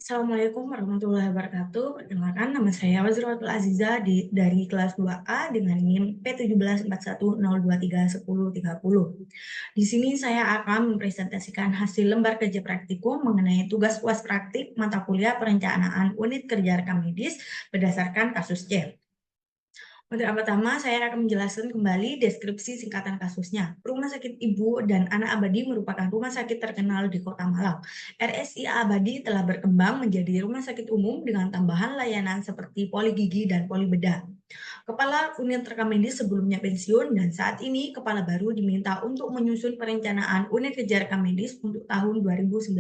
Assalamualaikum warahmatullahi wabarakatuh. Perkenalkan, nama saya Waziratul Aziza dari kelas 2A dengan NIM P174102311030. Di sini saya akan mempresentasikan hasil lembar kerja praktikum mengenai tugas UAS praktik mata kuliah perencanaan unit kerja rekam medis berdasarkan kasus C. Untuk yang pertama, saya akan menjelaskan kembali deskripsi singkatan kasusnya. Rumah Sakit Ibu dan Anak Abadi merupakan rumah sakit terkenal di Kota Malang. RSIA Abadi telah berkembang menjadi rumah sakit umum dengan tambahan layanan seperti poli gigi dan poli bedah. Kepala unit rekam medis sebelumnya pensiun dan saat ini kepala baru diminta untuk menyusun perencanaan unit kerja rekam medis untuk tahun 2019.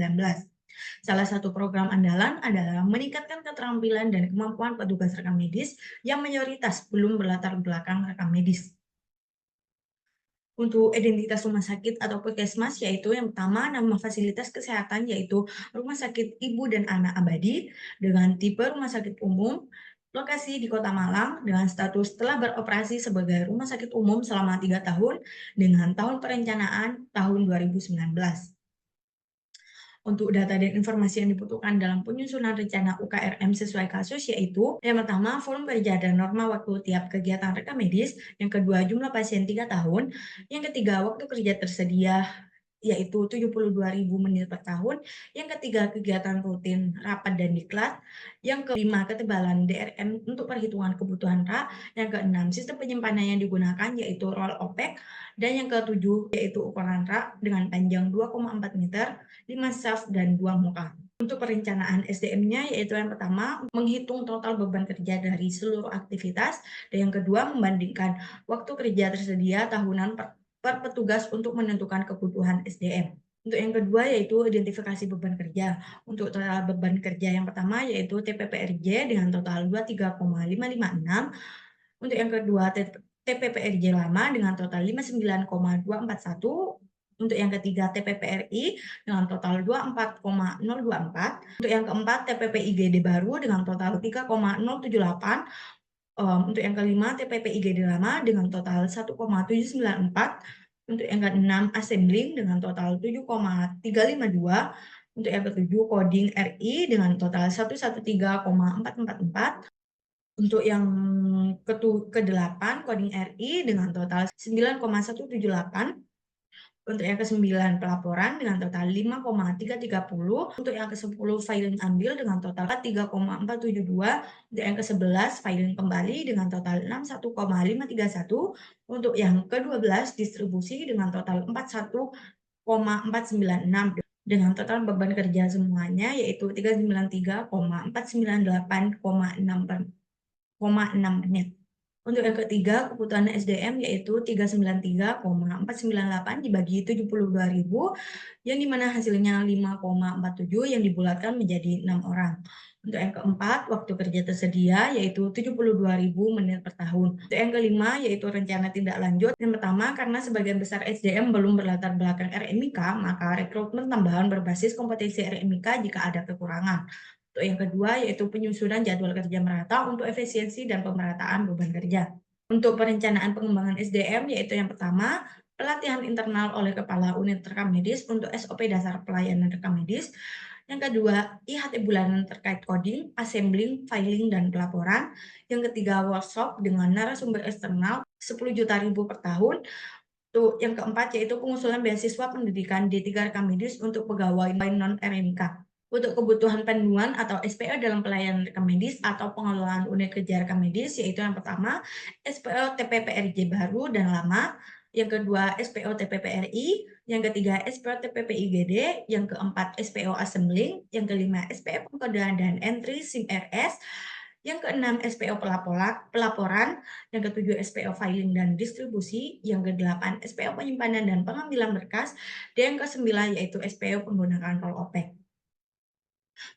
Salah satu program andalan adalah meningkatkan keterampilan dan kemampuan petugas rekam medis yang mayoritas belum berlatar belakang rekam medis. Untuk identitas rumah sakit atau puskesmas, yaitu yang pertama nama fasilitas kesehatan yaitu Rumah Sakit Ibu dan Anak Abadi dengan tipe rumah sakit umum, lokasi di Kota Malang dengan status telah beroperasi sebagai rumah sakit umum selama 3 tahun dengan tahun perencanaan tahun 2019. Untuk data dan informasi yang dibutuhkan dalam penyusunan rencana UKRM sesuai kasus yaitu yang pertama volume kerja dan norma waktu tiap kegiatan rekam medis, yang kedua jumlah pasien 3 tahun, yang ketiga waktu kerja tersedia yaitu 72.000 menit per tahun, yang ketiga kegiatan rutin rapat dan diklat, yang kelima ketebalan DRM untuk perhitungan kebutuhan RA, yang keenam sistem penyimpanan yang digunakan yaitu roll opaque, dan yang ketujuh yaitu ukuran RA dengan panjang 2,4 meter, 5 shaft dan 2 muka. Untuk perencanaan SDM-nya yaitu yang pertama menghitung total beban kerja dari seluruh aktivitas, dan yang kedua membandingkan waktu kerja tersedia tahunan per petugas untuk menentukan kebutuhan SDM. Untuk yang kedua yaitu identifikasi beban kerja. Untuk total beban kerja yang pertama yaitu TPPRJ dengan total 23,556. Untuk yang kedua TPPRJ lama dengan total 59,241. Untuk yang ketiga TPPRI dengan total 24,024. Untuk yang keempat TPP-IGD baru dengan total 3,078. Untuk yang kelima TPP-IGD lama dengan total 1,794. Untuk yang keenam assembling dengan total 7,352. Untuk yang ketujuh coding RI dengan total 113,444. Untuk yang kedelapan coding RI dengan total 9,178. Untuk yang ke-9 pelaporan dengan total 5,330. Untuk yang ke-10 filing ambil dengan total 3,472. Untuk yang ke-11 filing kembali dengan total 61,531. Untuk yang ke-12 distribusi dengan total 41,496. Dengan total beban kerja semuanya yaitu 393,498,6 menit. Untuk yang ketiga, kebutuhan SDM yaitu 393,498 dibagi 72.000, yang dimana hasilnya 5,47 yang dibulatkan menjadi 6 orang. Untuk yang keempat, waktu kerja tersedia yaitu 72.000 menit per tahun. Untuk yang kelima, yaitu rencana tindak lanjut. Yang pertama, karena sebagian besar SDM belum berlatar belakang RMIK, maka rekrutmen tambahan berbasis kompetensi RMIK jika ada kekurangan. Untuk yang kedua, yaitu penyusunan jadwal kerja merata untuk efisiensi dan pemerataan beban kerja. Untuk perencanaan pengembangan SDM, yaitu yang pertama, pelatihan internal oleh Kepala Unit Rekam Medis untuk SOP dasar pelayanan rekam medis. Yang kedua, IHT bulanan terkait coding, assembling, filing, dan pelaporan. Yang ketiga, workshop dengan narasumber eksternal 10 juta ribu per tahun. Yang keempat, yaitu pengusulan beasiswa pendidikan D3 rekam medis untuk pegawai non-RMK. Untuk kebutuhan panduan atau SPO dalam pelayanan rekam medis atau pengelolaan unit kerja rekam medis, yaitu yang pertama SPO TPPRJ baru dan lama, yang kedua SPO TPPRI, yang ketiga SPO TPP-IGD, yang keempat SPO assembling, yang kelima SPO pengkodean dan entry SIM RS, yang keenam SPO pelaporan, yang ketujuh SPO filing dan distribusi, yang kedelapan SPO penyimpanan dan pengambilan berkas, dan yang kesembilan yaitu SPO penggunaan roll opaque.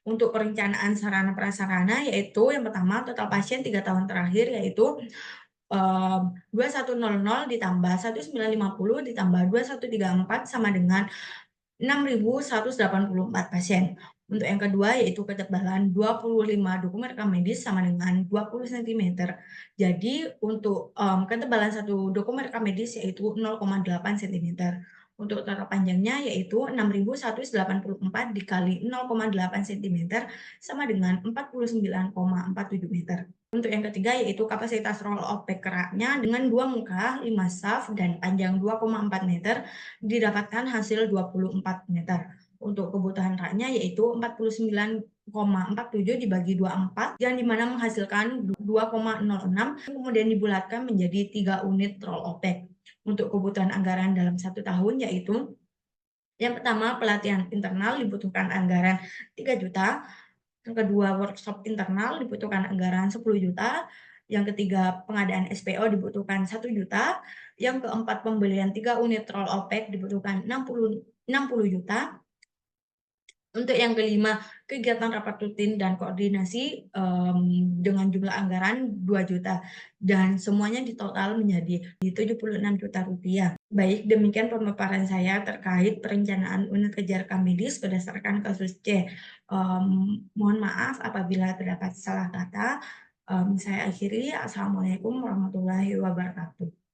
Untuk perencanaan sarana prasarana yaitu yang pertama total pasien 3 tahun terakhir yaitu 2100 ditambah 1950 ditambah 2134 sama dengan 6.184 pasien. Untuk yang kedua yaitu ketebalan 25 dokumen rekam medis sama dengan 20 cm. Jadi untuk ketebalan satu dokumen rekam medis yaitu 0,8 cm. Untuk total panjangnya yaitu 6.184 dikali 0,8 cm sama dengan 49,47 meter. Untuk yang ketiga yaitu kapasitas roll off back keraknya dengan 2 muka, 5 shaft, dan panjang 2,4 meter didapatkan hasil 24 meter. Untuk kebutuhan raknya yaitu 49,47 dibagi 24 yang dimana menghasilkan 2,06 kemudian dibulatkan menjadi 3 unit roll off back. Untuk kebutuhan anggaran dalam 1 tahun yaitu yang pertama pelatihan internal dibutuhkan anggaran 3 juta, yang kedua workshop internal dibutuhkan anggaran 10 juta, yang ketiga pengadaan SPO dibutuhkan 1 juta, yang keempat pembelian 3 unit roll off bag dibutuhkan 60 juta, untuk yang kelima, kegiatan rapat rutin dan koordinasi dengan jumlah anggaran 2 juta dan semuanya ditotal menjadi 76 juta rupiah. Baik, demikian pemaparan saya terkait perencanaan unit kejar medis berdasarkan kasus C. Mohon maaf apabila terdapat salah kata. Saya akhiri. Assalamualaikum warahmatullahi wabarakatuh.